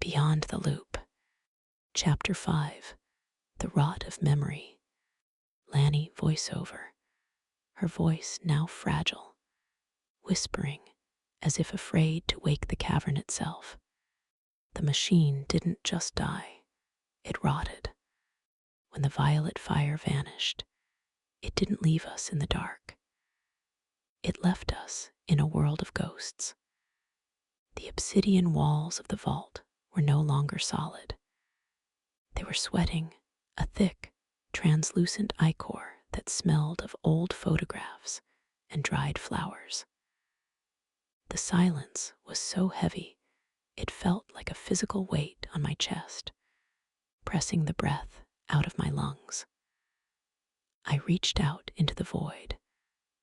Beyond the Loop. Chapter 5. The Rot of Memory. Lanny voiceover, her voice now fragile, whispering as if afraid to wake the cavern itself. The machine didn't just die, it rotted. When the violet fire vanished, it didn't leave us in the dark. It left us in a world of ghosts. The obsidian walls of the vault were no longer solid. They were sweating a thick, translucent ichor that smelled of old photographs and dried flowers. The silence was so heavy, it felt like a physical weight on my chest, pressing the breath out of my lungs. I reached out into the void,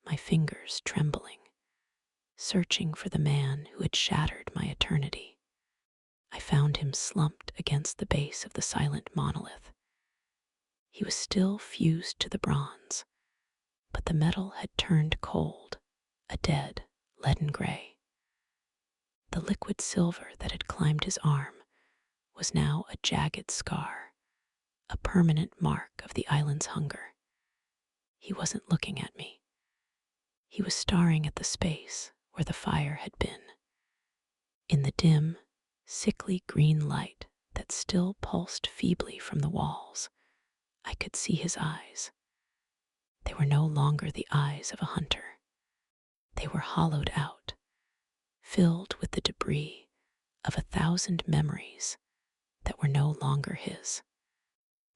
my fingers trembling, searching for the man who had shattered my eternity. I found him slumped against the base of the silent monolith. He was still fused to the bronze, but the metal had turned cold, a dead, leaden gray. The liquid silver that had climbed his arm was now a jagged scar, a permanent mark of the island's hunger. He wasn't looking at me. He was staring at the space where the fire had been. In the dim, sickly green light that still pulsed feebly from the walls, I could see his eyes. They were no longer the eyes of a hunter. They were hollowed out, filled with the debris of 1,000 memories that were no longer his.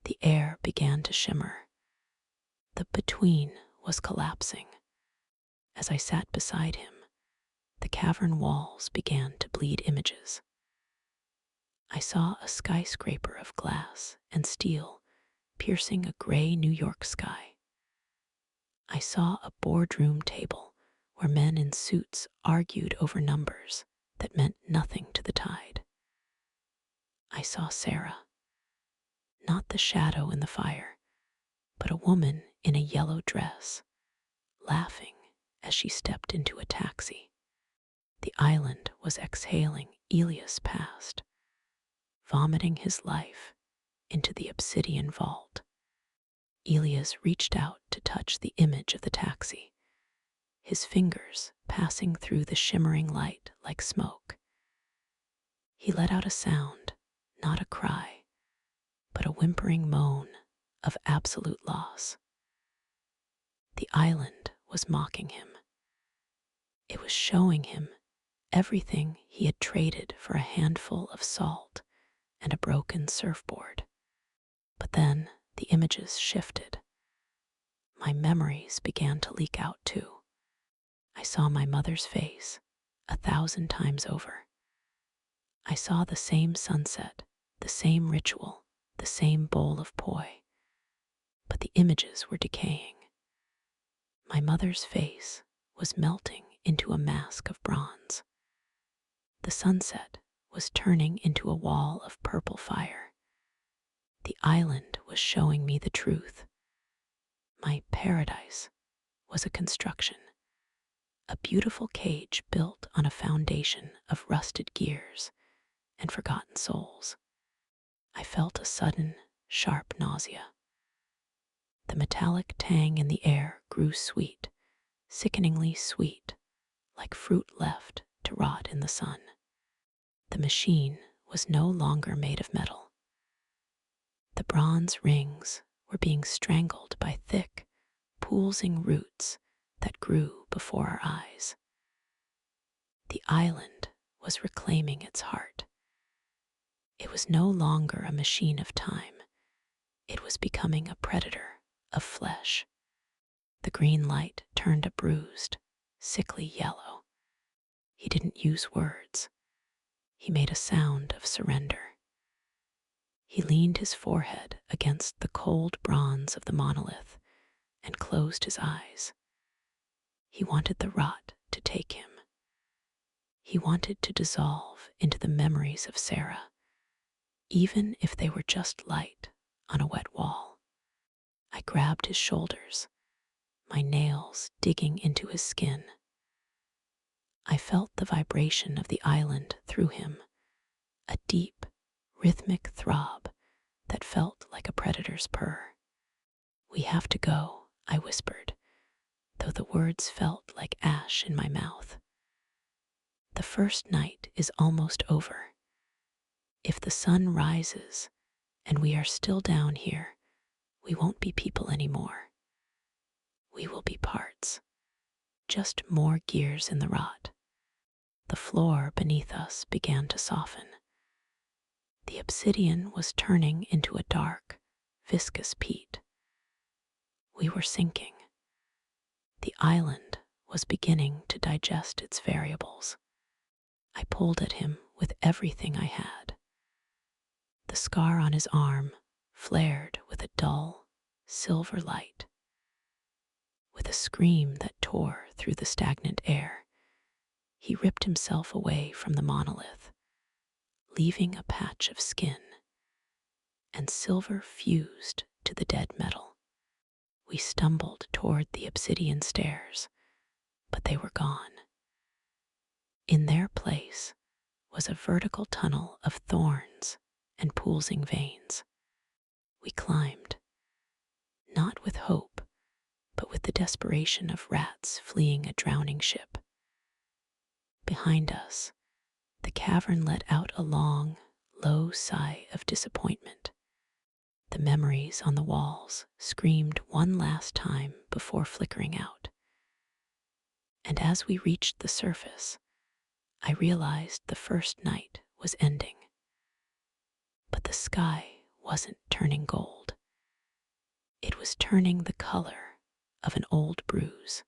The air began to shimmer. The between was collapsing. As I sat beside him, the cavern walls began to bleed images. I saw a skyscraper of glass and steel piercing a gray New York sky. I saw a boardroom table where men in suits argued over numbers that meant nothing to the tide. I saw Sarah, not the shadow in the fire, but a woman in a yellow dress, laughing as she stepped into a taxi. The island was exhaling Elias past, vomiting his life into the obsidian vault. Elias reached out to touch the image of the taxi, his fingers passing through the shimmering light like smoke. He let out a sound, not a cry, but a whimpering moan of absolute loss. The island was mocking him. It was showing him everything he had traded for a handful of salt and a broken surfboard. But then the images shifted. My memories began to leak out too. I saw my mother's face 1,000 times over. I saw the same sunset, the same ritual, the same bowl of poi. But the images were decaying. My mother's face was melting into a mask of bronze. The sunset was turning into a wall of purple fire. The island was showing me the truth. My paradise was a construction, a beautiful cage built on a foundation of rusted gears and forgotten souls. I felt a sudden, sharp nausea. The metallic tang in the air grew sweet, sickeningly sweet, like fruit left to rot in the sun. The machine was no longer made of metal. The bronze rings were being strangled by thick, poolsing roots that grew before our eyes. The island was reclaiming its heart. It was no longer a machine of time. It was becoming a predator of flesh. The green light turned a bruised, sickly yellow. He didn't use words. He made a sound of surrender. He leaned his forehead against the cold bronze of the monolith and closed his eyes. He wanted the rot to take him. He wanted to dissolve into the memories of Sarah, even if they were just light on a wet wall. I grabbed his shoulders, my nails digging into his skin. I felt the vibration of the island through him, a deep, rhythmic throb that felt like a predator's purr. "We have to go," I whispered, though the words felt like ash in my mouth. "The first night is almost over. If the sun rises and we are still down here, we won't be people anymore. We will be parts, just more gears in the rot." The floor beneath us began to soften. The obsidian was turning into a dark, viscous peat. We were sinking. The island was beginning to digest its variables. I pulled at him with everything I had. The scar on his arm flared with a dull, silver light. With a scream that tore through the stagnant air, he ripped himself away from the monolith, leaving a patch of skin, and silver fused to the dead metal. We stumbled toward the obsidian stairs, but they were gone. In their place was a vertical tunnel of thorns and pulsing veins. We climbed, not with hope, but with the desperation of rats fleeing a drowning ship. Behind us, the cavern let out a long, low sigh of disappointment. The memories on the walls screamed one last time before flickering out. And as we reached the surface, I realized the first night was ending. But the sky wasn't turning gold. It was turning the color of an old bruise.